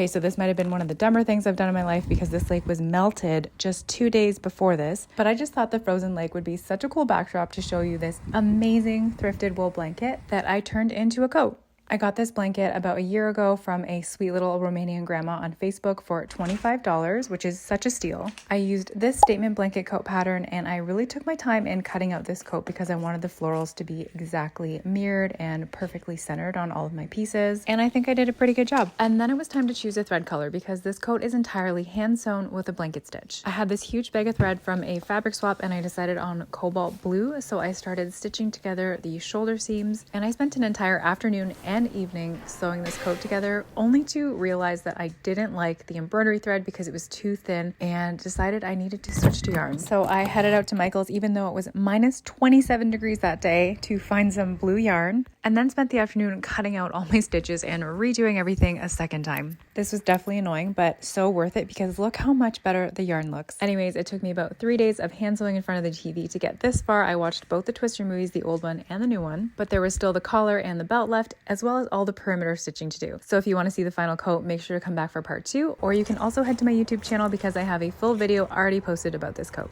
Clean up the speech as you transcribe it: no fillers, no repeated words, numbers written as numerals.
Okay, so this might have been one of the dumber things I've done in my life because this lake was melted just 2 days before this. But I just thought the frozen lake would be such a cool backdrop to show you this amazing thrifted wool blanket that I turned into a coat. I got this blanket about a year ago from a sweet little Romanian grandma on Facebook for $25, which is such a steal. I used this statement blanket coat pattern and I really took my time in cutting out this coat because I wanted the florals to be exactly mirrored and perfectly centered on all of my pieces. And I think I did a pretty good job. And then it was time to choose a thread color because this coat is entirely hand sewn with a blanket stitch. I had this huge bag of thread from a fabric swap and I decided on cobalt blue. So I started stitching together the shoulder seams and I spent an entire afternoon and evening sewing this coat together, only to realize that I didn't like the embroidery thread because it was too thin and decided I needed to switch to yarn. So I headed out to Michael's even though it was minus 27 degrees that day to find some blue yarn, and then spent the afternoon cutting out all my stitches and redoing everything a second time. This was definitely annoying, but so worth it because look how much better the yarn looks. Anyways, it took me about 3 days of hand sewing in front of the TV to get this far. I watched both the Twister movies, the old one and the new one, but there was still the collar and the belt left, as well as all the perimeter stitching to do. So if you want to see the final coat, make sure to come back for part 2, or you can also head to my YouTube channel because I have a full video already posted about this coat.